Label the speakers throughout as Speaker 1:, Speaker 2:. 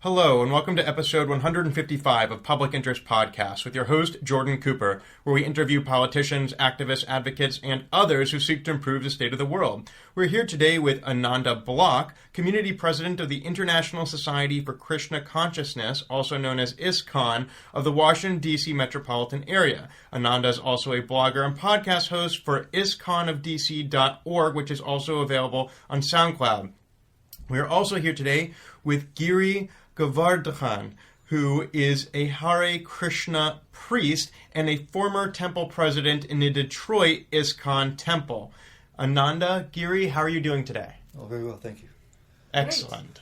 Speaker 1: Hello, and welcome to episode 155 of Public Interest Podcast with your host, Jordan Cooper, where we interview politicians, activists, advocates, and others who seek to improve the state of the world. We're here today with Ananda Block, Community President of the International Society for Krishna Consciousness, also known as ISKCON, of the Washington, D.C. metropolitan area. Ananda is also a blogger and podcast host for iskonofdc.org, which is also available on SoundCloud. We are also here today with Giri Govardhan, who is a Hare Krishna priest and a former temple president in the Detroit ISKCON temple. Ananda, Giri, how are you doing today?
Speaker 2: Oh, very well, thank you.
Speaker 1: Excellent.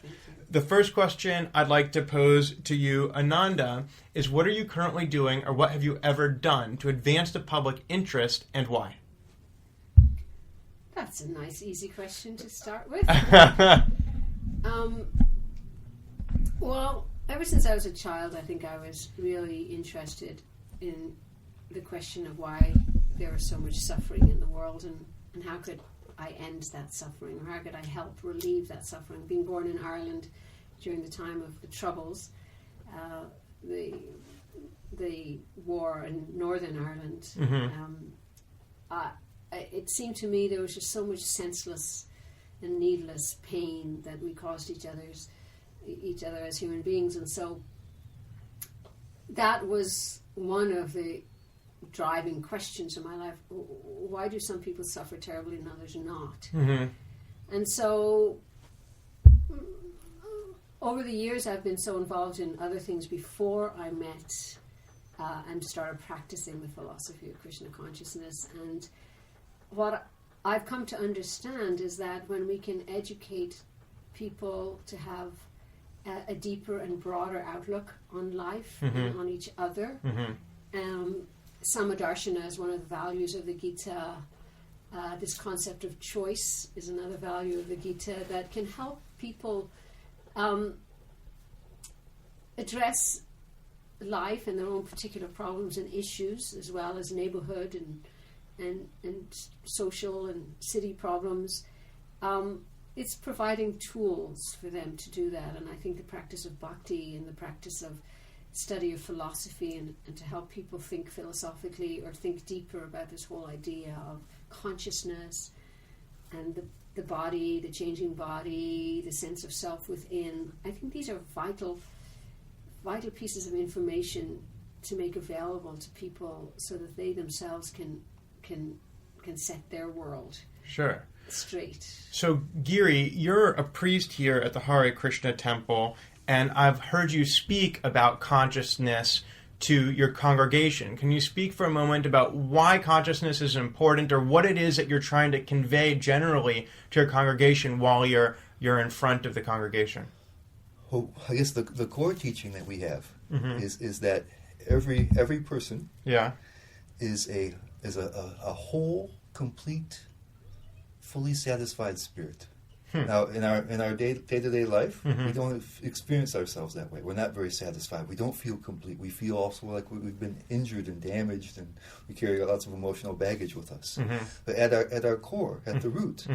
Speaker 1: The first question I'd like to pose to you, Ananda, is what are you currently doing or what have you ever done to advance the public interest and why?
Speaker 3: That's a nice, easy question to start with. Well, ever since I was a child, I think I was really interested in the question of why there was so much suffering in the world and how could I end that suffering, or how could I help relieve that suffering. Being born in Ireland during the time of the Troubles, the war in Northern Ireland, it seemed to me there was just so much senseless and needless pain that we caused each other as human beings, and so that was one of the driving questions in my life. Why do some people suffer terribly and others not?
Speaker 1: Mm-hmm.
Speaker 3: And so over the years I've been so involved in other things before I met and started practicing the philosophy of Krishna consciousness. And what I've come to understand is that when we can educate people to have a deeper and broader outlook on life and on each other, Samadarshana is one of the values of the Gita. This concept of choice is another value of the Gita that can help people address life and their own particular problems and issues, as well as neighborhood and social and city problems. It's providing tools for them to do that, and I think the practice of bhakti and the practice of study of philosophy and to help people think philosophically or think deeper about this whole idea of consciousness and the body, the changing body, the sense of self within. I think these are vital pieces of information to make available to people so that they themselves can set their world straight.
Speaker 1: So, Giri, you're a priest here at the Hare Krishna temple, and I've heard you speak about consciousness to your congregation. Can you speak for a moment about why consciousness is important, or what it is that you're trying to convey generally to your congregation while you're in front of the congregation?
Speaker 2: Well, I guess the core teaching that we have is that every person is a whole, complete, fully satisfied spirit. Now, in our day-to-day life, we don't experience ourselves that way. We're not very satisfied. We don't feel complete. We feel also like we've been injured and damaged, and we carry lots of emotional baggage with us. But at our core, at the root,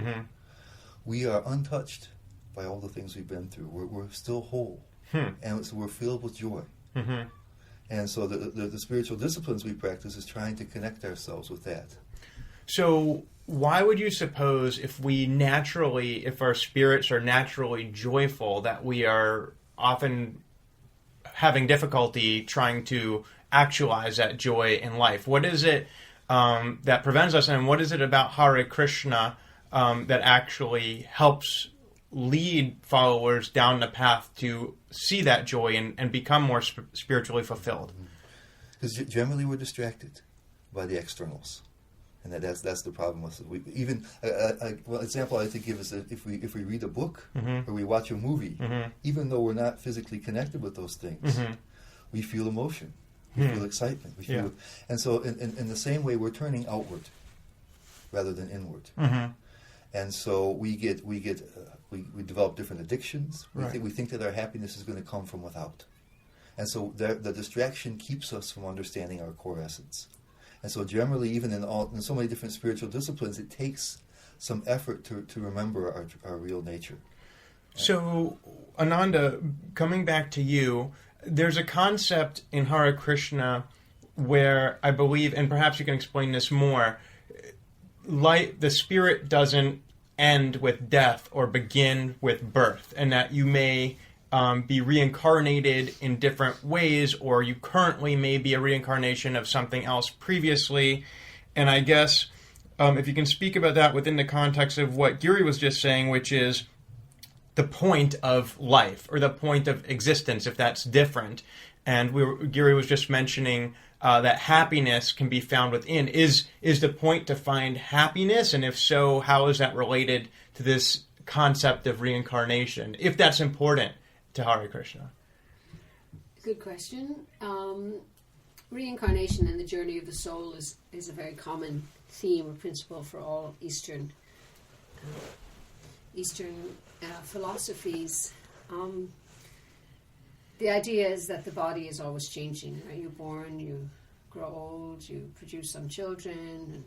Speaker 2: we are untouched by all the things we've been through. We're still whole, and so we're filled with joy. And so the spiritual disciplines we practice is trying to connect ourselves with that.
Speaker 1: So why would you suppose if our spirits are naturally joyful, that we are often having difficulty trying to actualize that joy in life? What is it that prevents us, and what is it about Hare Krishna that actually helps lead followers down the path to see that joy and become more spiritually fulfilled?
Speaker 2: Because generally we're distracted by the externals. And that's the problem with it. One example I like to give is that if we read a book or we watch a movie, even though we're not physically connected with those things, we feel emotion, we feel excitement, we feel, and so in the same way we're turning outward rather than inward, and so we develop different addictions. We think that our happiness is going to come from without, and so the distraction keeps us from understanding our core essence. And so generally, even in so many different spiritual disciplines, it takes some effort to remember our real nature.
Speaker 1: So Ananda, coming back to you, there's a concept in Hare Krishna where I believe, and perhaps you can explain this more, the spirit doesn't end with death or begin with birth, and that you may be reincarnated in different ways, or you currently may be a reincarnation of something else previously. And I guess if you can speak about that within the context of what Giri was just saying, which is the point of life or the point of existence, if that's different. And Giri was just mentioning that happiness can be found within. Is the point to find happiness? And if so, how is that related to this concept of reincarnation, if that's important to Hare Krishna?
Speaker 3: Good question. Reincarnation and the journey of the soul is a very common theme or principle for all Eastern philosophies. The idea is that the body is always changing. Right? You're born, you grow old, you produce some children,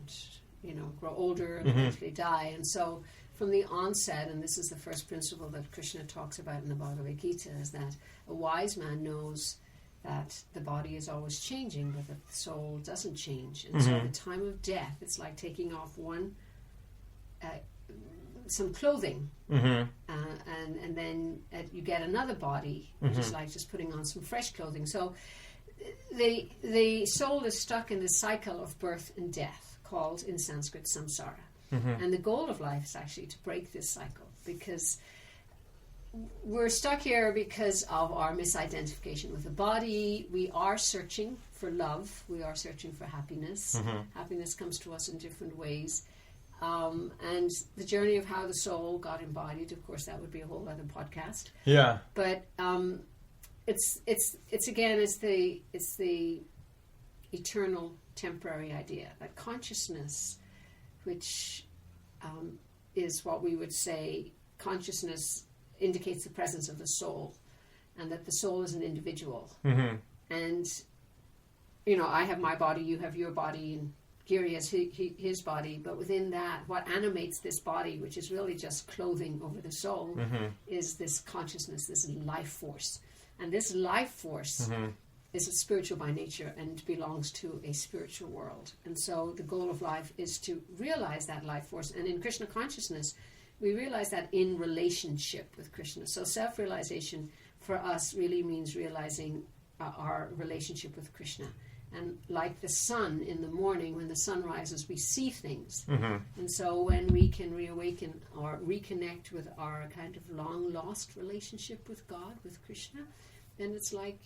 Speaker 3: and grow older and eventually die. And so from the onset, and this is the first principle that Krishna talks about in the Bhagavad Gita, is that a wise man knows that the body is always changing, but that the soul doesn't change. And so at the time of death, it's like taking off some clothing, and then you get another body, which is like just putting on some fresh clothing. So the soul is stuck in this cycle of birth and death, called in Sanskrit samsara. And the goal of life is actually to break this cycle, because we're stuck here because of our misidentification with the body. We are searching for love. We are searching for happiness. Happiness comes to us in different ways. And the journey of how the soul got embodied, of course, that would be a whole other podcast.
Speaker 1: Yeah.
Speaker 3: But it's the eternal, temporary idea that consciousness, which is what we would say, consciousness indicates the presence of the soul, and that the soul is an individual. And I have my body, you have your body, and Giri has his body, but within that, what animates this body, which is really just clothing over the soul, is this consciousness, this life force. And this life force is spiritual by nature and belongs to a spiritual world. And so the goal of life is to realize that life force. And in Krishna consciousness, we realize that in relationship with Krishna. So self-realization for us really means realizing our relationship with Krishna. And like the sun in the morning, when the sun rises, we see things. And so when we can reawaken or reconnect with our kind of long-lost relationship with God, with Krishna, then it's like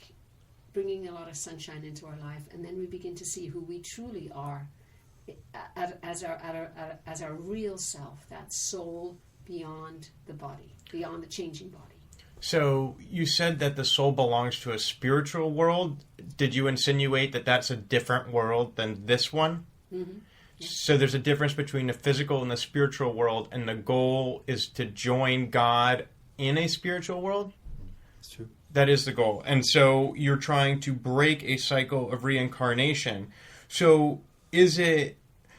Speaker 3: bringing a lot of sunshine into our life. And then we begin to see who we truly are as our real self, that soul beyond the body, beyond the changing body.
Speaker 1: So you said that the soul belongs to a spiritual world. Did you insinuate that that's a different world than this one? Yeah. So there's a difference between the physical and the spiritual world, and the goal is to join God in a spiritual world?
Speaker 2: That's true.
Speaker 1: That is the goal. And so you're trying to break a cycle of reincarnation. So it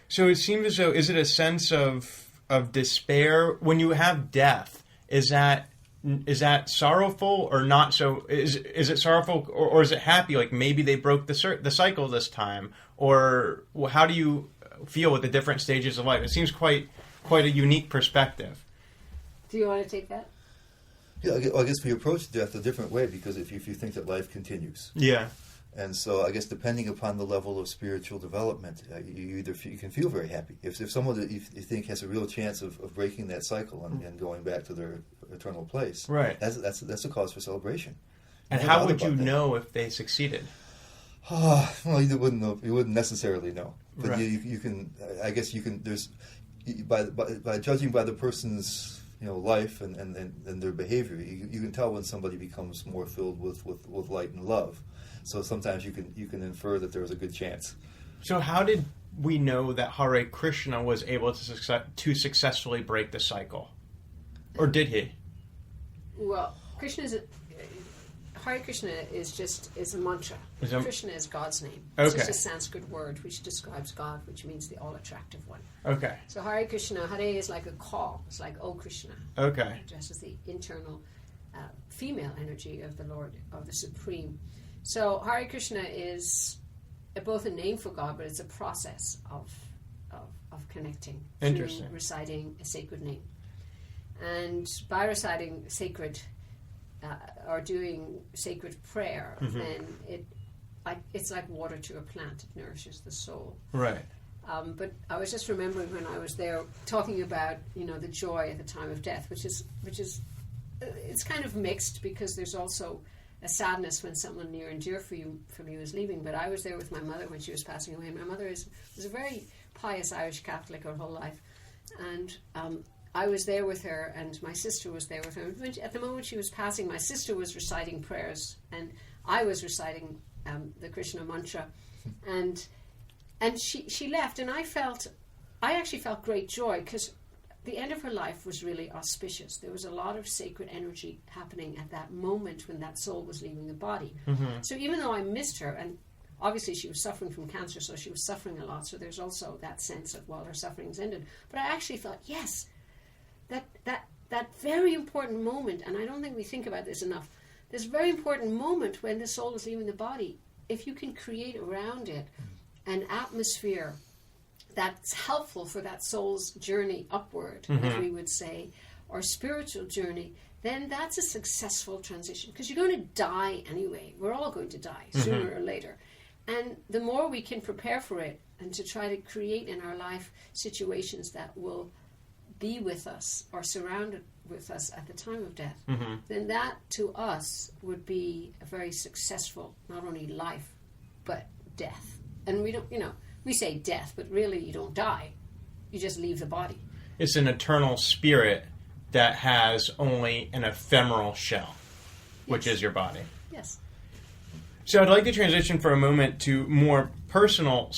Speaker 1: seems as though, is it a sense of despair? When you have death, is that sorrowful or not? So is it sorrowful or is it happy? Like maybe they broke the cycle this time, or how do you feel with the different stages of life? It seems quite a unique perspective.
Speaker 3: Do you want to take that?
Speaker 2: Yeah, I guess we approach death a different way, because if you think that life continues.
Speaker 1: Yeah.
Speaker 2: And so I guess depending upon the level of spiritual development, you can feel very happy. If someone that you think has a real chance of breaking that cycle and going back to their eternal place,
Speaker 1: right?
Speaker 2: That's a cause for celebration.
Speaker 1: And how would you know if they succeeded?
Speaker 2: Well, you wouldn't know. You wouldn't necessarily know, but
Speaker 1: right.
Speaker 2: you can. I guess you can. There's by judging by the person's life and their behavior, you can tell when somebody becomes more filled with light and love. So sometimes you can infer that there was a good chance.
Speaker 1: So how did we know that Hare Krishna was able to successfully break the cycle? Or did he?
Speaker 3: Well, Hare Krishna is a mantra. Krishna is God's name. It's just a Sanskrit word which describes God, which means the all-attractive one.
Speaker 1: Okay.
Speaker 3: So Hare Krishna, Hare is like a call. It's like, oh Krishna.
Speaker 1: Okay.
Speaker 3: It addresses the internal female energy of the Lord, of the Supreme. So Hare Krishna is both a name for God, but it's a process of connecting through reciting a sacred name. And by reciting sacred or doing sacred prayer, then it's like water to a plant. It nourishes the soul.
Speaker 1: Right.
Speaker 3: But I was just remembering when I was there talking about the joy at the time of death, which is it's kind of mixed, because there's also a sadness when someone near and dear from you is leaving. But I was there with my mother when she was passing away. My mother was a very pious Irish Catholic her whole life, and I was there with her, and my sister was there with her. At the moment she was passing, my sister was reciting prayers, and I was reciting the Krishna mantra, and she left, and I actually felt great joy, because the end of her life was really auspicious. There was a lot of sacred energy happening at that moment when that soul was leaving the body. So even though I missed her, and obviously she was suffering from cancer, so she was suffering a lot, so there's also that sense of, well, her suffering's ended. But I actually thought, yes, that very important moment, and I don't think we think about this enough, this very important moment when the soul is leaving the body, if you can create around it an atmosphere that's helpful for that soul's journey upward, as we would say, or spiritual journey, then that's a successful transition. Because you're going to die anyway. We're all going to die sooner or later. And the more we can prepare for it and to try to create in our life situations that will be with us or surrounded with us at the time of death, then that to us would be a very successful, not only life, but death. And we don't, we say death, but really you don't die. You just leave the body.
Speaker 1: It's an eternal spirit that has only an ephemeral shell, which is your body.
Speaker 3: Yes.
Speaker 1: So I'd like to transition for a moment to more personal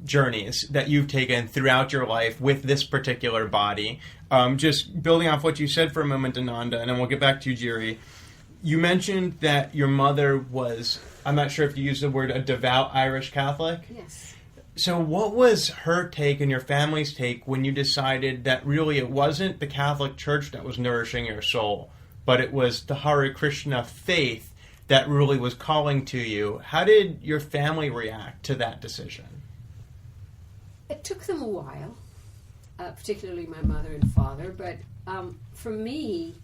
Speaker 1: journeys that you've taken throughout your life with this particular body. Just building off what you said for a moment, Ananda, and then we'll get back to you, Giri. You mentioned that your mother was, I'm not sure if you used the word, a devout Irish Catholic?
Speaker 3: Yes.
Speaker 1: So what was her take and your family's take when you decided that really it wasn't the Catholic Church that was nourishing your soul, but it was the Hare Krishna faith that really was calling to you? How did your family react to that decision?
Speaker 3: It took them a while, particularly my mother and father, but for me,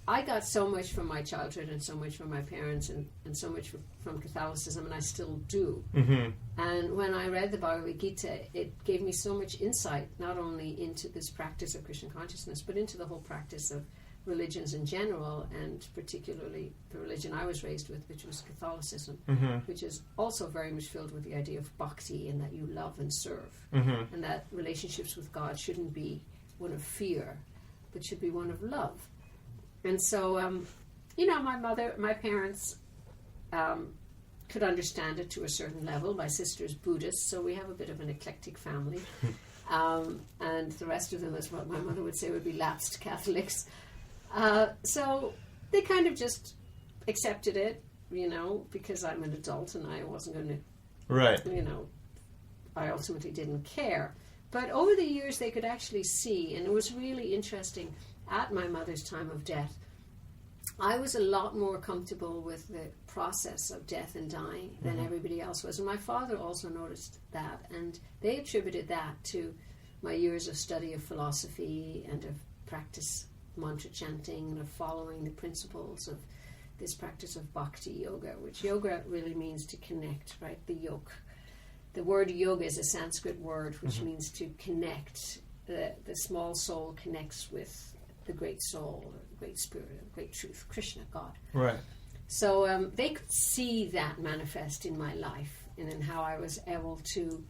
Speaker 3: I got so much from my childhood and so much from my parents and so much from Catholicism, and I still do. And when I read the Bhagavad Gita, it gave me so much insight, not only into this practice of Krishna consciousness, but into the whole practice of religions in general, and particularly the religion I was raised with, which was Catholicism, which is also very much filled with the idea of bhakti, and that you love and serve, and that relationships with God shouldn't be one of fear, but should be one of love. And so, my parents could understand it to a certain level. My sister's Buddhist, so we have a bit of an eclectic family. And the rest of them, as what my mother would say, would be lapsed Catholics. So they kind of just accepted it, because I'm an adult and I wasn't going to,
Speaker 1: right.
Speaker 3: I ultimately didn't care. But over the years they could actually see, and it was really interesting, at my mother's time of death, I was a lot more comfortable with the process of death and dying than everybody else was. And my father also noticed that, and they attributed that to my years of study of philosophy and of practice mantra chanting and of following the principles of this practice of bhakti yoga, which yoga really means to connect, right? The yoke. The word yoga is a Sanskrit word which means to connect. The small soul connects with the great soul, or the great spirit, or great truth, Krishna, God.
Speaker 1: Right.
Speaker 3: So they could see that manifest in my life and in how I was able to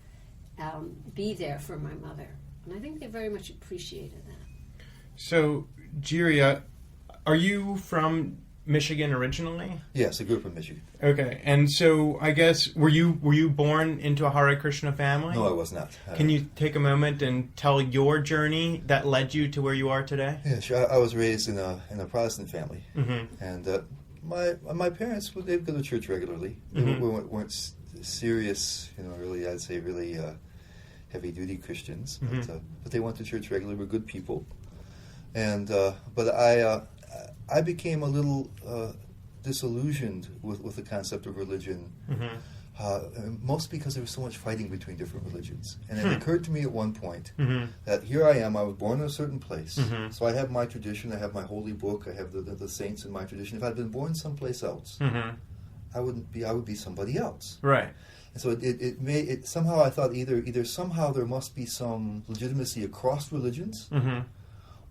Speaker 3: be there for my mother. And I think they very much appreciated that.
Speaker 1: So, Giri, are you from Michigan originally?
Speaker 2: Yes, I grew up in Michigan.
Speaker 1: Okay, and so I guess were you born into a Hare Krishna family?
Speaker 2: No, I was not.
Speaker 1: Can you take a moment and tell your journey that led you to where you are today?
Speaker 2: Yeah, sure. I was raised in a Protestant family, and my parents they'd go to church regularly. They weren't serious, really. I'd say really heavy duty Christians, but they went to church regularly. Were good people, and but I became a little disillusioned with the concept of religion, mostly because there was so much fighting between different religions. And it occurred to me at one point that here I am, I was born in a certain place, so I have my tradition, I have my holy book, I have the saints in my tradition. If I'd been born someplace else, I would be somebody else.
Speaker 1: Right.
Speaker 2: And so it somehow I thought either somehow there must be some legitimacy across religions,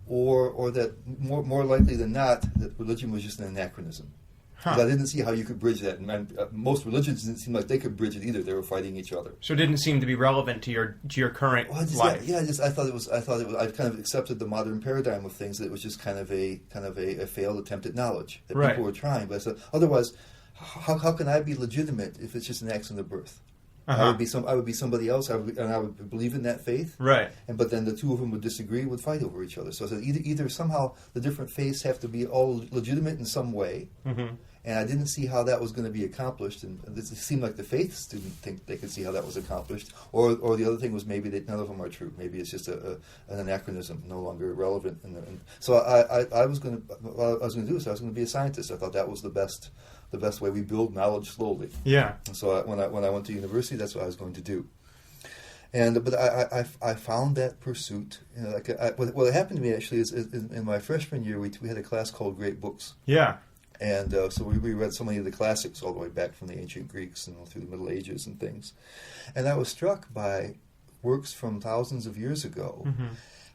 Speaker 2: or that more likely than not that religion was just an anachronism. Because I didn't see how you could bridge that, and most religions didn't seem like they could bridge it either. They were fighting each other.
Speaker 1: So it didn't seem to be relevant to your current life.
Speaker 2: I thought it was. I kind of accepted the modern paradigm of things, that it was just kind of a failed attempt at knowledge that people were trying. But I said, otherwise, how can I be legitimate if it's just an accident of birth? I would be somebody else, and I would believe in that faith.
Speaker 1: Right.
Speaker 2: But then the two of them would disagree, would fight over each other. So I said, either somehow the different faiths have to be all legitimate in some way. And I didn't see how that was going to be accomplished, and it seemed like the faiths didn't think they could see how that was accomplished. Or the other thing was maybe that none of them are true. Maybe it's just an anachronism, no longer relevant. And so I was going to what I was going to do is I was going to be a scientist. I thought that was the best way we build knowledge slowly. Yeah. And so when I went to university, that's what I was going to do. But I found that pursuit. What happened to me actually is in my freshman year we had a class called Great Books. Yeah. And so we read so many of the classics all the way back from the ancient Greeks and through the Middle Ages and things. And I was struck by works from thousands of years ago,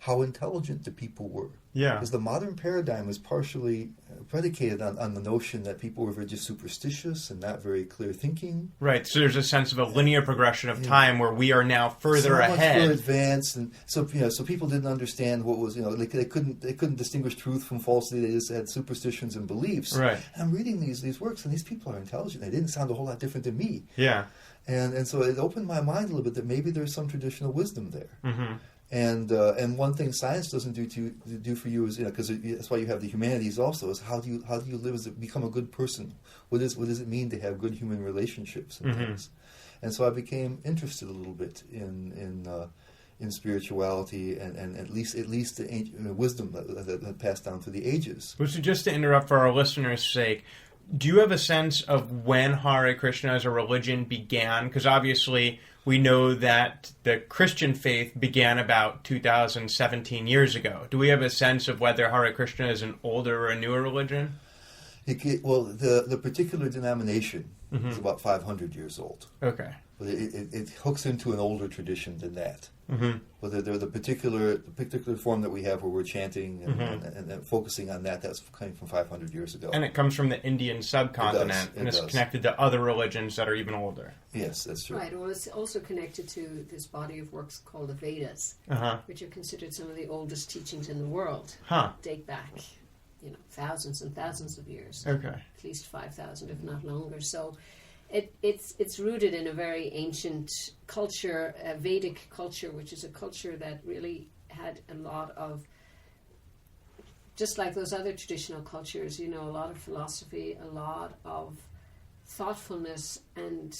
Speaker 2: how intelligent the people were. Yeah. Because the modern paradigm is partially predicated on the notion that people were just superstitious and not very clear thinking.
Speaker 1: Right. So there's a sense of a linear progression of time where we are now further ahead.
Speaker 2: Much further advanced, and so people didn't understand what was they couldn't distinguish truth from falsity. They just had superstitions and beliefs. Right. And I'm reading these works, and these people are intelligent. They didn't sound a whole lot different than me. Yeah. And so it opened my mind a little bit that maybe there's some traditional wisdom there. And one thing science doesn't do for you is, because that's why you have the humanities also, is how do you live as become a good person? What does it mean to have good human relationships and things? And so I became interested a little bit in spirituality and at least the wisdom that passed down through the ages.
Speaker 1: So just to interrupt for our listeners' sake, do you have a sense of when Hare Krishna as a religion began? Because obviously we know that the Christian faith began about 2017 years ago. Do we have a sense of whether Hare Krishna is an older or a newer religion?
Speaker 2: The particular denomination is about 500 years old. Okay. But it hooks into an older tradition than that. But the particular form that we have where we're chanting and focusing on that's coming from 500 years ago.
Speaker 1: And it comes from the Indian subcontinent and is connected to other religions that are even older.
Speaker 2: Yes, that's true.
Speaker 3: Right. Well, it's also connected to this body of works called the Vedas, which are considered some of the oldest teachings in the world. Date back, thousands and thousands of years. Okay. At least 5,000, if not longer. So it's rooted in a very ancient culture, a Vedic culture, which is a culture that really had a lot of, just like those other traditional cultures, a lot of philosophy, a lot of thoughtfulness and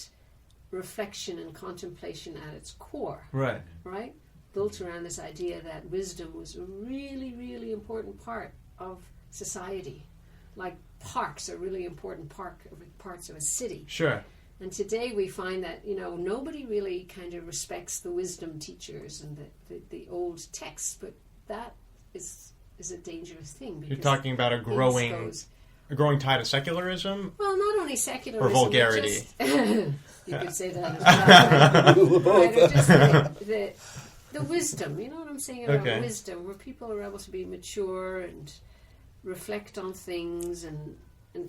Speaker 3: reflection and contemplation at its core. Right. Right? Built around this idea that wisdom was a really, really important part of society. Like parks are really important parts of a city. Sure. And today we find that, nobody really kind of respects the wisdom teachers and the old texts, but that is a dangerous thing.
Speaker 1: You're talking about a growing tide of secularism?
Speaker 3: Well, not only secularism.
Speaker 1: Or vulgarity.
Speaker 3: You could say that as well. Right, or just the wisdom, you know what I'm saying about wisdom, where people are able to be mature and reflect on things, and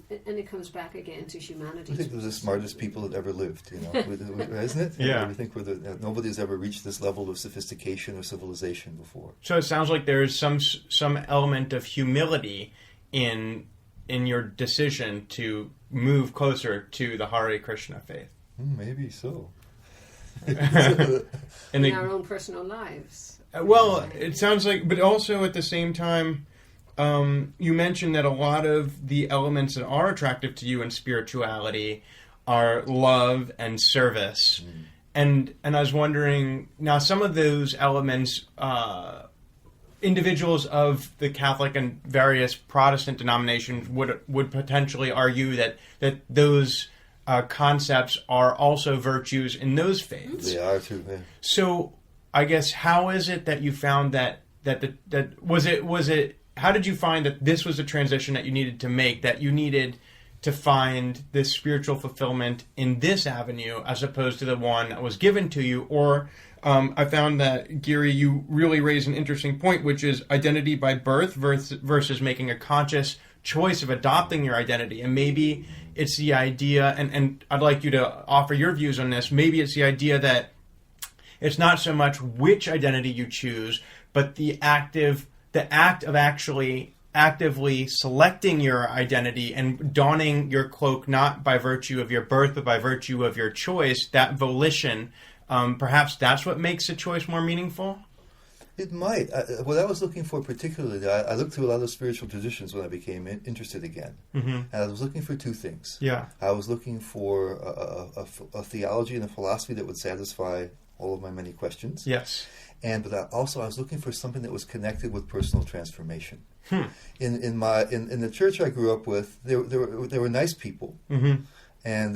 Speaker 3: it comes back again to humanity.
Speaker 2: I think we're the smartest people that ever lived, isn't it? Yeah. We think nobody's ever reached this level of sophistication or civilization before.
Speaker 1: So it sounds like there's some element of humility in your decision to move closer to the Hare Krishna faith.
Speaker 2: Maybe so.
Speaker 3: in our own personal lives.
Speaker 1: Well, it sounds like, but also at the same time, you mentioned that a lot of the elements that are attractive to you in spirituality are love and service. And I was wondering, now some of those elements individuals of the Catholic and various Protestant denominations would potentially argue that those concepts are also virtues in those faiths.
Speaker 2: They are too. Yeah.
Speaker 1: So, I guess, how is it that you found that was it? How did you find that this was a transition that you needed to make? That you needed to find this spiritual fulfillment in this avenue as opposed to the one that was given to you? Or I found that, Giri, you really raised an interesting point, which is identity by birth versus making a conscious choice of adopting your identity. And maybe it's the idea, and I'd like you to offer your views on this, maybe it's the idea that it's not so much which identity you choose, but the act of actually actively selecting your identity and donning your cloak not by virtue of your birth but by virtue of your choice, that volition, perhaps that's what makes a choice more meaningful?
Speaker 2: It might. What I was looking for particularly, I looked through a lot of spiritual traditions when I became interested again. Mm-hmm. And I was looking for two things.
Speaker 1: Yeah.
Speaker 2: I was looking for a theology and a philosophy that would satisfy all of my many questions.
Speaker 1: Yes.
Speaker 2: But I was looking for something that was connected with personal transformation. In the church I grew up with, there were nice people, mm-hmm.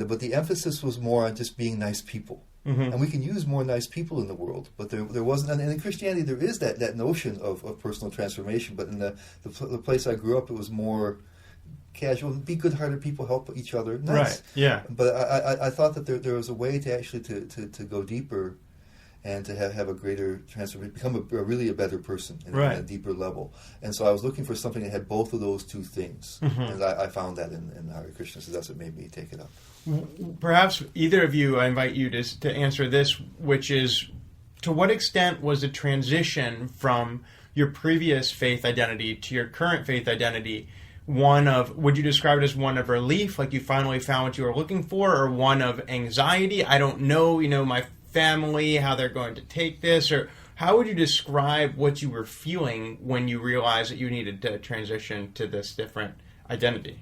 Speaker 2: But the emphasis was more on just being nice people. Mm-hmm. And we can use more nice people in the world, but there wasn't. And in Christianity, there is that notion of personal transformation. But in the place I grew up, it was more casual. Be good-hearted people, help each other. Nice.
Speaker 1: Right. Yeah.
Speaker 2: But I thought that there was a way to actually to go deeper and to have a greater transformation, become really a better person in a deeper level. And so I was looking for something that had both of those two things. Mm-hmm. And I found that in Hare Krishna, so that's what made me take it up.
Speaker 1: Perhaps either of you, I invite you to answer this, which is, to what extent was the transition from your previous faith identity to your current faith identity would you describe it as one of relief, like you finally found what you were looking for, or one of anxiety? I don't know, my family, how they're going to take this, or how would you describe what you were feeling when you realized that you needed to transition to this different identity?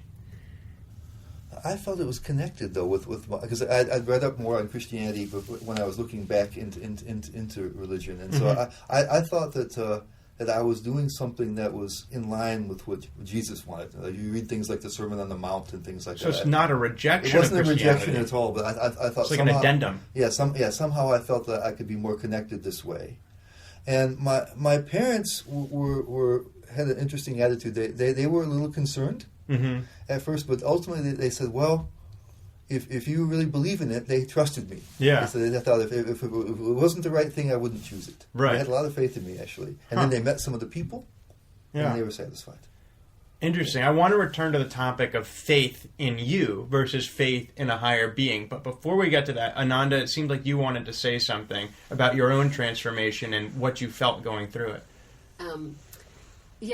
Speaker 2: I felt it was connected, though, with because I'd read up more on Christianity when I was looking back into religion, and so mm-hmm. I thought that I was doing something that was in line with what Jesus wanted. You read things like the Sermon on the Mount and things like that. So
Speaker 1: it's not a rejection.
Speaker 2: It wasn't a rejection at all, but I thought
Speaker 1: it's like somehow, an addendum.
Speaker 2: Yeah, somehow I felt that I could be more connected this way. And my parents had an interesting attitude. They were a little concerned. Mm-hmm. At first, but ultimately they said, well, if you really believe in it, they trusted me.
Speaker 1: Yeah.
Speaker 2: So they thought if it wasn't the right thing, I wouldn't choose it.
Speaker 1: Right.
Speaker 2: They had a lot of faith in me, actually. And then they met some of the people, and they were satisfied.
Speaker 1: Interesting. I want to return to the topic of faith in you versus faith in a higher being. But before we get to that, Ananda, it seemed like you wanted to say something about your own transformation and what you felt going through it.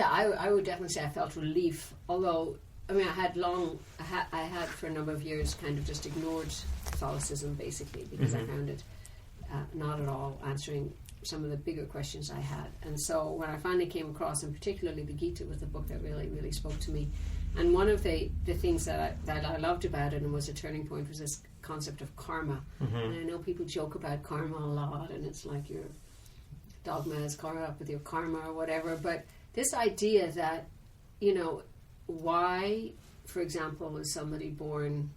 Speaker 3: I would definitely say I felt relief. Although, I had for a number of years kind of just ignored Catholicism, basically, because mm-hmm. I found it not at all answering some of the bigger questions I had. And so when I finally came across, and particularly the Gita was the book that really, really spoke to me. And one of the things that I loved about it and was a turning point was this concept of karma. Mm-hmm. And I know people joke about karma a lot, and it's like your dogma is caught up with your karma or whatever. But this idea that, why, for example, is somebody born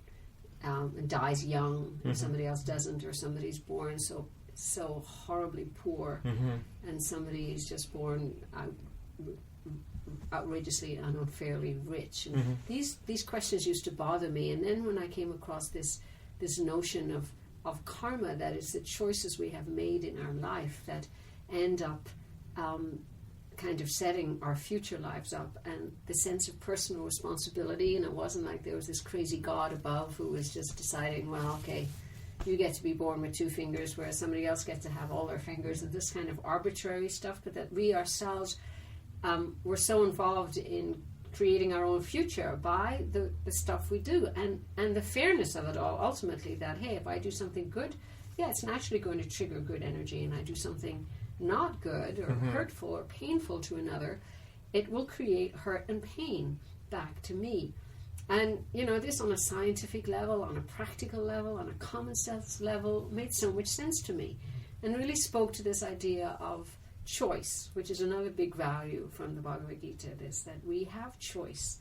Speaker 3: and dies young, mm-hmm. and somebody else doesn't, or somebody's born so horribly poor, mm-hmm. and somebody is just born outrageously and unfairly rich. And mm-hmm. these questions used to bother me. And then when I came across this notion of karma, that is the choices we have made in our life that end up kind of setting our future lives up, and the sense of personal responsibility. And it wasn't like there was this crazy God above who was just deciding, well, okay, you get to be born with 2 fingers, whereas somebody else gets to have all their fingers, and this kind of arbitrary stuff, but that we ourselves were so involved in creating our own future by the stuff we do, and the fairness of it all, ultimately, that, hey, if I do something good, it's naturally going to trigger good energy, and I do something not good or mm-hmm. hurtful or painful to another, it will create hurt and pain back to me. And, this on a scientific level, on a practical level, on a common sense level, made so much sense to me, and really spoke to this idea of choice, which is another big value from the Bhagavad Gita, is that we have choice.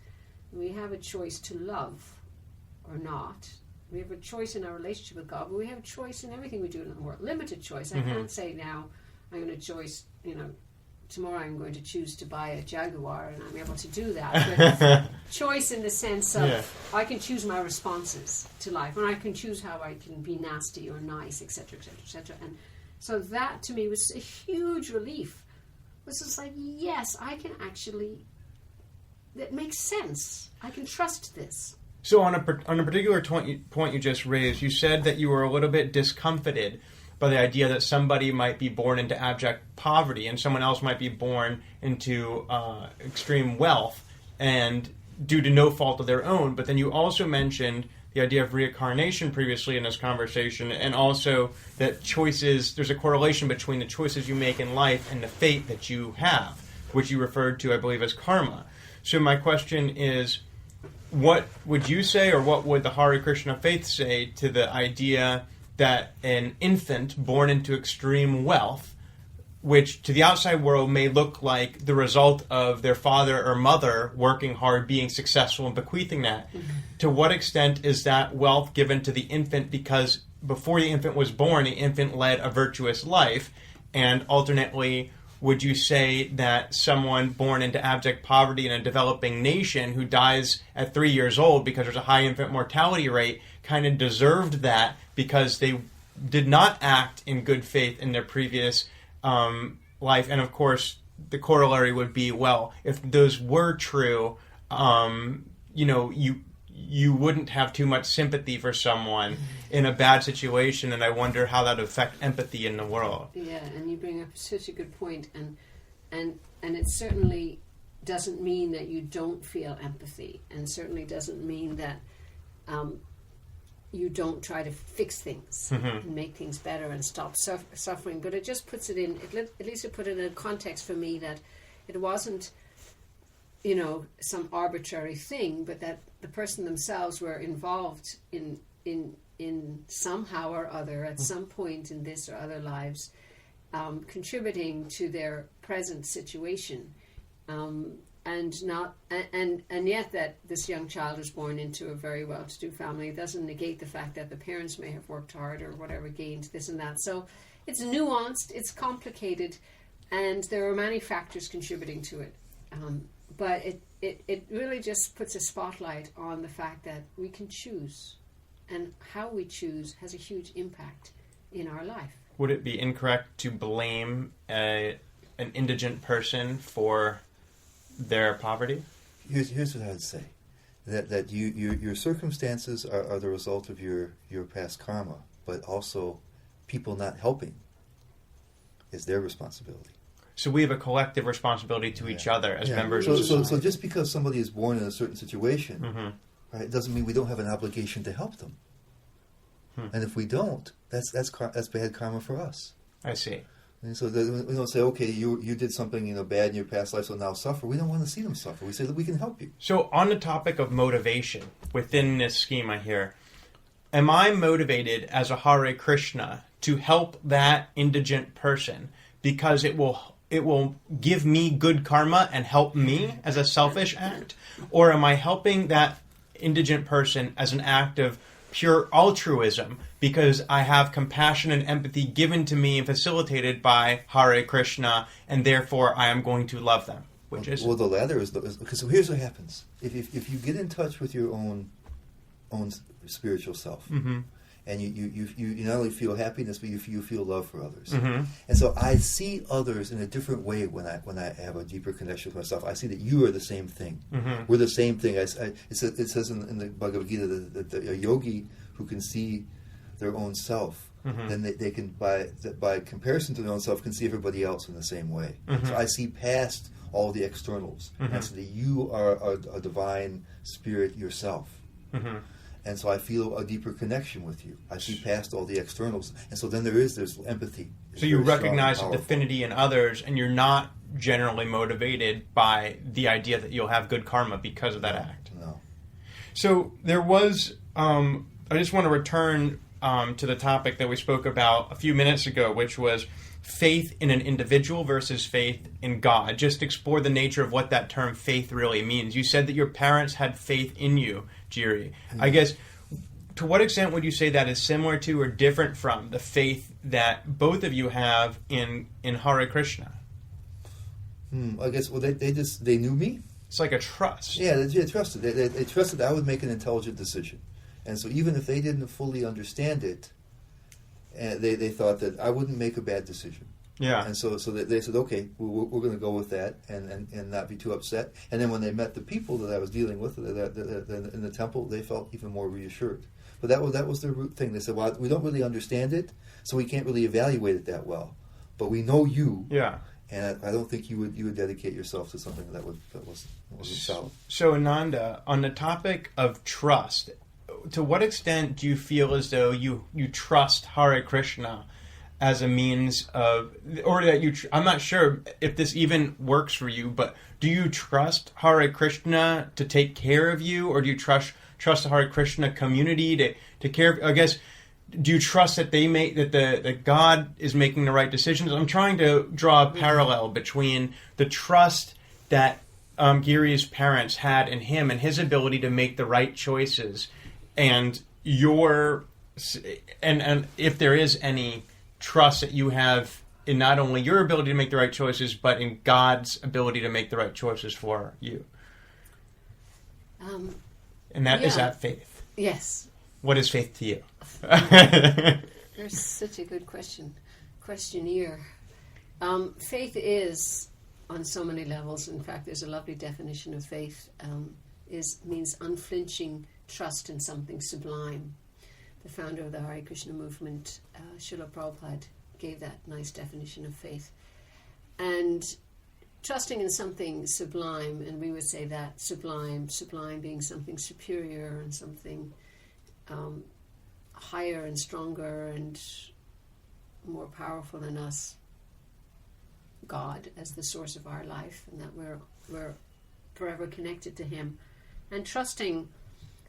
Speaker 3: We have a choice to love or not. We have a choice in our relationship with God, but we have a choice in everything we do in the world. Limited choice. I can't say now I'm going to choose, tomorrow I'm going to choose to buy a Jaguar, and I'm able to do that. But choice in the sense of I can choose my responses to life, and I can choose how I can be nasty or nice, etc., etc., etc. And so that to me was a huge relief. It was just like, yes, I can actually. That makes sense. I can trust this.
Speaker 1: So on a particular point you just raised, you said that you were a little bit discomfited by the idea that somebody might be born into abject poverty and someone else might be born into extreme wealth and due to no fault of their own. But then you also mentioned the idea of reincarnation previously in this conversation, and also that there's a correlation between the choices you make in life and the fate that you have, which you referred to, I believe, as karma. So my question is, what would you say, or what would the Hare Krishna faith say to the idea that an infant born into extreme wealth, which to the outside world may look like the result of their father or mother working hard, being successful, and bequeathing that, to what extent is that wealth given to the infant because before the infant was born, the infant led a virtuous life, and alternately, would you say that someone born into abject poverty in a developing nation who dies at 3 years old because there's a high infant mortality rate kind of deserved that because they did not act in good faith in their previous life? And of course, the corollary would be, well, if those were true, you wouldn't have too much sympathy for someone in a bad situation, and I wonder how that would affect empathy in the world.
Speaker 3: Yeah, and you bring up such a good point, and it certainly doesn't mean that you don't feel empathy, and certainly doesn't mean that you don't try to fix things and make things better and stop suffering. But it just puts it in, at least it put it in a context for me that it wasn't, some arbitrary thing, but that the person themselves were involved in somehow or other at some point in this or other lives, contributing to their present situation, and yet that this young child is born into a very well-to-do family. It doesn't negate the fact that the parents may have worked hard or whatever, gained this and that. So it's nuanced, it's complicated, and there are many factors contributing to it. But it really just puts a spotlight on the fact that we can choose, and how we choose has a huge impact in our life.
Speaker 1: Would it be incorrect to blame an indigent person for their poverty?
Speaker 2: Here's what I would say. That your circumstances are the result of your past karma, but also people not helping is their responsibility.
Speaker 1: So we have a collective responsibility to each other as members of society.
Speaker 2: So just because somebody is born in a certain situation, right, it doesn't mean we don't have an obligation to help them. And if we don't, that's bad karma for us.
Speaker 1: I see.
Speaker 2: And so we don't say, okay, you did something bad in your past life, so now suffer. We don't want to see them suffer. We say that we can help you.
Speaker 1: So on the topic of motivation within this schema here, am I motivated as a Hare Krishna to help that indigent person because it will give me good karma and help me as a selfish act? Or am I helping that indigent person as an act of pure altruism because I have compassion and empathy given to me and facilitated by Hare Krishna, and therefore I am going to love them? Which is
Speaker 2: the latter is because so here's what happens: if you get in touch with your own spiritual self, and you not only feel happiness, but you feel love for others. And so I see others in a different way when I have a deeper connection with myself. I see that you are the same thing. We're the same thing. It says in the Bhagavad Gita that a yogi who can see their own self, then they can, by comparison to their own self, can see everybody else in the same way. So I see past all the externals. And so that you are a divine spirit yourself. And so I feel a deeper connection with you. I see past all the externals. And so then there's empathy.
Speaker 1: So you recognize a affinity in others, and you're not generally motivated by the idea that you'll have good karma because of that act.
Speaker 2: No.
Speaker 1: So there was, I just want to return to the topic that we spoke about a few minutes ago, which was faith in an individual versus faith in God. Just explore the nature of what that term faith really means. You said that your parents had faith in you, Giri. I guess, to what extent would you say that is similar to or different from the faith that both of you have in Hare Krishna?
Speaker 2: I guess, well, they knew me.
Speaker 1: It's like a trust.
Speaker 2: Yeah, they trusted. They trusted I would make an intelligent decision. And so even if they didn't fully understand it, they thought that I wouldn't make a bad decision.
Speaker 1: Yeah.
Speaker 2: And so they said, okay, we're going to go with that and not be too upset. And then when they met the people that I was dealing with in the temple, they felt even more reassured. But that was their root thing. They said, well, we don't really understand it, so we can't really evaluate it that well. But we know you.
Speaker 1: Yeah.
Speaker 2: And I don't think you would dedicate yourself to something that wasn't solid.
Speaker 1: So Ananda, on the topic of trust, to what extent do you feel as though you trust Hare Krishna as a means of, or that I'm not sure if this even works for you, but do you trust Hare Krishna to take care of you, or do you trust the Hare Krishna community to care of, I guess, do you trust that that God is making the right decisions? I'm trying to draw a parallel between the trust that Giri's parents had in him and his ability to make the right choices, and and if there is any trust that you have in not only your ability to make the right choices, but in God's ability to make the right choices for you. And that is that faith.
Speaker 3: Yes.
Speaker 1: What is faith to you?
Speaker 3: There's such a good questionnaire. Faith is on so many levels. In fact, there's a lovely definition of faith. Means unflinching trust in something sublime. The founder of the Hare Krishna movement, Srila Prabhupada, gave that nice definition of faith. And trusting in something sublime, and we would say that sublime being something superior and something higher and stronger and more powerful than us, God as the source of our life, and that we're forever connected to Him. And trusting,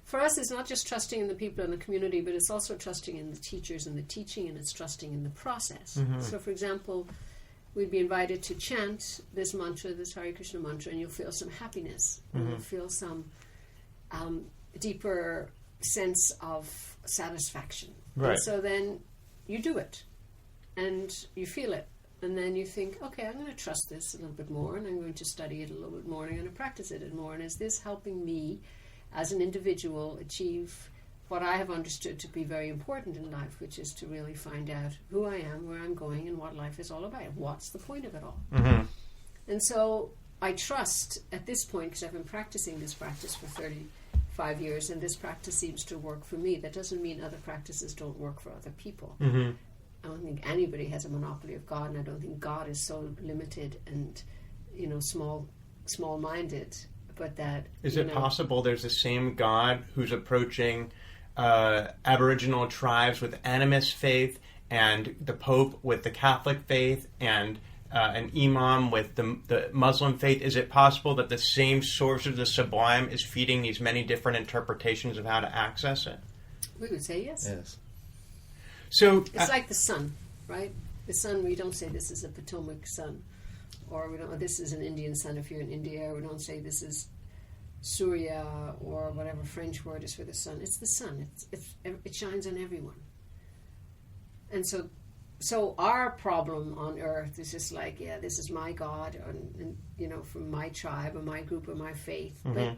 Speaker 3: for us, is not just trusting in the people in the community, but it's also trusting in the teachers and the teaching, and it's trusting in the process. Mm-hmm. So, for example, we'd be invited to chant this mantra, this Hare Krishna mantra, and you'll feel some happiness. Mm-hmm. You'll feel some deeper sense of satisfaction.
Speaker 1: Right.
Speaker 3: And so then you do it, and you feel it. And then you think, okay, I'm going to trust this a little bit more, and I'm going to study it a little bit more, and I'm going to practice it more. And is this helping me as an individual achieve what I have understood to be very important in life, which is to really find out who I am, where I'm going, and what life is all about. What's the point of it all? Mm-hmm. And so I trust at this point, because I've been practicing this practice for 35 years, and this practice seems to work for me. That doesn't mean other practices don't work for other people. Mm-hmm. I don't think anybody has a monopoly of God, and I don't think God is so limited and, small-minded. But that
Speaker 1: is it possible there's the same God who's approaching Aboriginal tribes with animist faith, and the Pope with the Catholic faith, and an Imam with the Muslim faith? Is it possible that the same source of the Sublime is feeding these many different interpretations of how to access it?
Speaker 3: We would say yes.
Speaker 2: Yes.
Speaker 1: So
Speaker 3: it's like the sun, right? The sun, we don't say this is a Potomac sun, or we don't. This is an Indian sun if you're in India. We don't say this is Surya or whatever French word is for the sun. It's the sun. It shines on everyone. And so our problem on earth is just like, yeah, this is my God, and from my tribe or my group or my faith. Mm-hmm.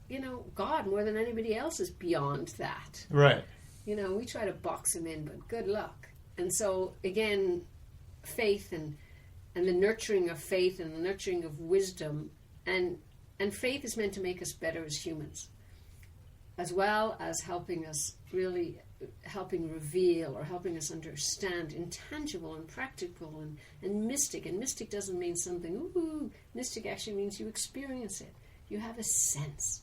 Speaker 3: But God more than anybody else is beyond that.
Speaker 1: Right.
Speaker 3: We try to box him in, but good luck. And so, again, faith and the nurturing of faith and the nurturing of wisdom, and faith is meant to make us better as humans, as well as helping us reveal or helping us understand intangible and practical and mystic. And mystic doesn't mean something, ooh, mystic actually means you experience it. You have a sense.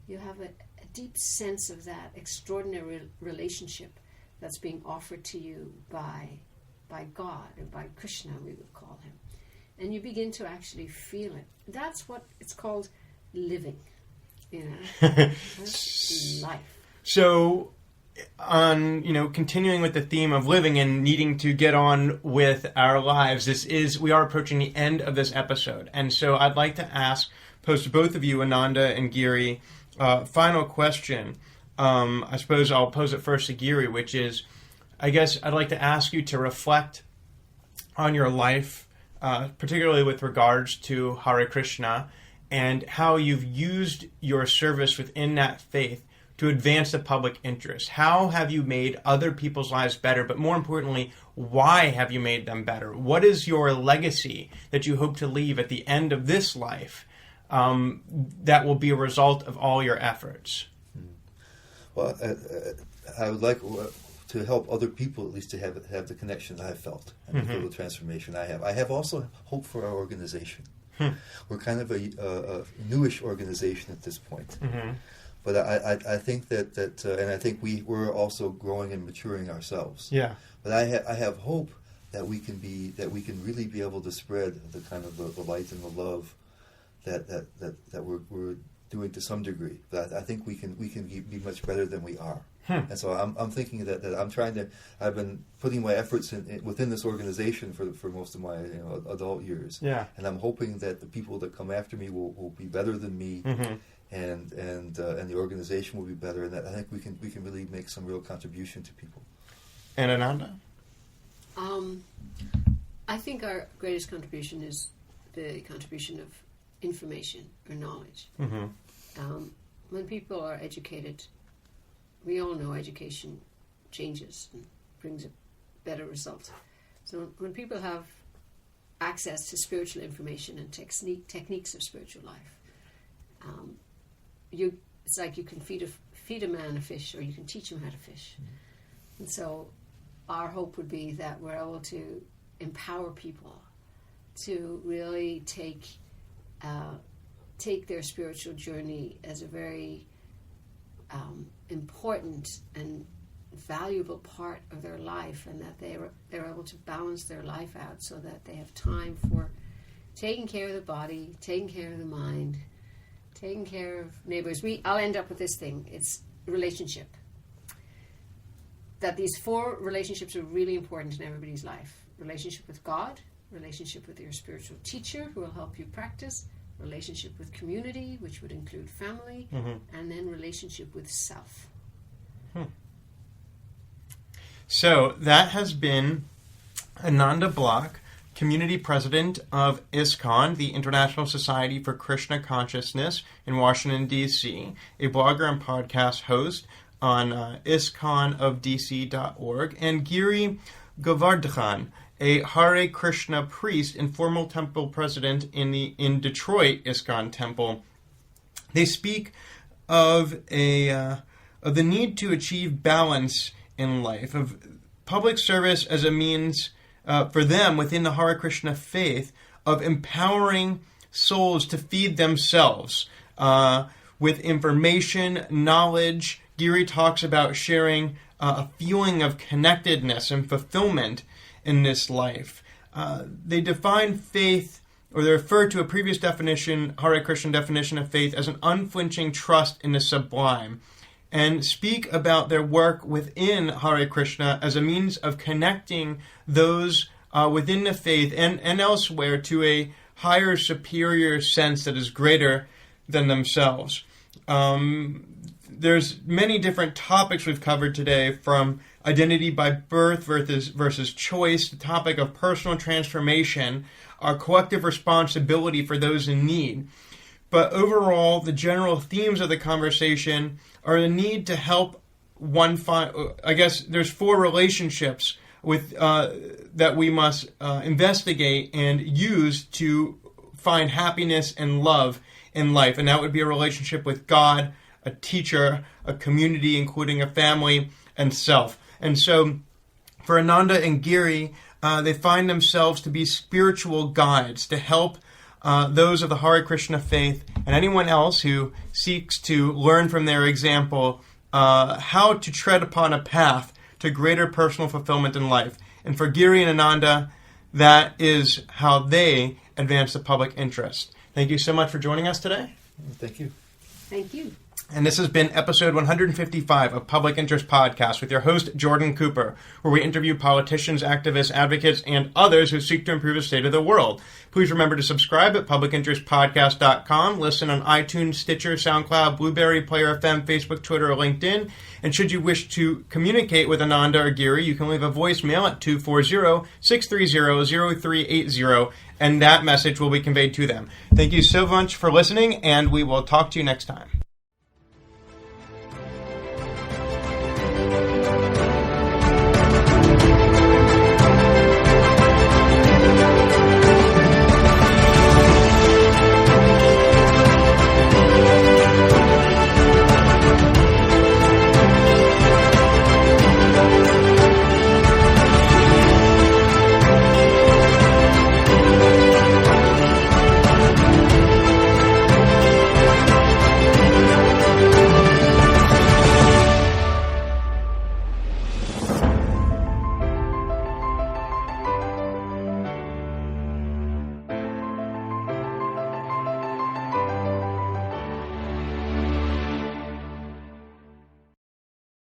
Speaker 3: You have a deep sense of that extraordinary relationship that's being offered to you by God, or by Krishna, we would call him. And you begin to actually feel it. That's what it's called living. That's life.
Speaker 1: So on, continuing with the theme of living and needing to get on with our lives, we are approaching the end of this episode. And so I'd like to pose to both of you, Ananda and Giri, final question. I suppose I'll pose it first to Giri, which is, I guess I'd like to ask you to reflect on your life, particularly with regards to Hare Krishna, and how you've used your service within that faith to advance the public interest. How have you made other people's lives better? But more importantly, why have you made them better? What is your legacy that you hope to leave at the end of this life that will be a result of all your efforts?
Speaker 2: Well, I would like to help other people at least to have the connection that I felt and to feel the transformation I have. I have also hope for our organization. We're kind of a newish organization at this point. But I think that and I think we're also growing and maturing ourselves. Yeah. But I have hope that we can really be able to spread the kind of the light and the love that we're doing to some degree. But I think we can be much better than we are. And so I'm thinking that I've been putting my efforts within this organization for most of my adult years. Yeah. And I'm hoping that the people that come after me will be better than me. And the organization will be better, and that I think we can really make some real contribution to people.
Speaker 1: And Ananda?
Speaker 3: I think our greatest contribution is the contribution of information or knowledge. When people are educated, we all know education changes and brings a better result. So when people have access to spiritual information and techniques of spiritual life, it's like you can feed a man a fish, or you can teach him how to fish. And so our hope would be that we're able to empower people to really take their spiritual journey as a very important and valuable part of their life, and that they're able to balance their life out so that they have time for taking care of the body, taking care of the mind, taking care of neighbors. I'll end up with this thing. It's relationship. That these 4 relationships are really important in everybody's life. Relationship with God, relationship with your spiritual teacher who will help you practice, relationship with community, which would include family, and then relationship with self.
Speaker 1: So that has been Ananda Block, Community President of ISKCON, the International Society for Krishna Consciousness in Washington, D.C., a blogger and podcast host on ISKCONofDC.org, and Giri Govardhan, a Hare Krishna priest and former temple president in Detroit ISKCON temple. They speak of the need to achieve balance in life, of public service as a means for them within the Hare Krishna faith of empowering souls to feed themselves with information, knowledge. Giri talks about sharing a feeling of connectedness and fulfillment in this life. They define faith, or they refer to a previous definition, Hare Krishna definition of faith, as an unflinching trust in the sublime, and speak about their work within Hare Krishna as a means of connecting those within the faith and elsewhere to a higher, superior sense that is greater than themselves. There's many different topics we've covered today, from identity by birth versus choice, the topic of personal transformation, our collective responsibility for those in need. But overall, the general themes of the conversation are the need to help one find. I guess there's 4 relationships that we must investigate and use to find happiness and love in life, and that would be a relationship with God, a teacher, a community, including a family, and self. And so, for Ananda and Giri, they find themselves to be spiritual guides to help those of the Hare Krishna faith and anyone else who seeks to learn from their example how to tread upon a path to greater personal fulfillment in life. And for Giri and Ananda, that is how they advance the public interest. Thank you so much for joining us today.
Speaker 2: Thank you.
Speaker 3: Thank you.
Speaker 1: And this has been episode 155 of Public Interest Podcast with your host, Jordan Cooper, where we interview politicians, activists, advocates, and others who seek to improve the state of the world. Please remember to subscribe at publicinterestpodcast.com, listen on iTunes, Stitcher, SoundCloud, Blueberry, Player FM, Facebook, Twitter, or LinkedIn. And should you wish to communicate with Ananda or Giri, you can leave a voicemail at 240-630-0380, and that message will be conveyed to them. Thank you so much for listening, and we will talk to you next time.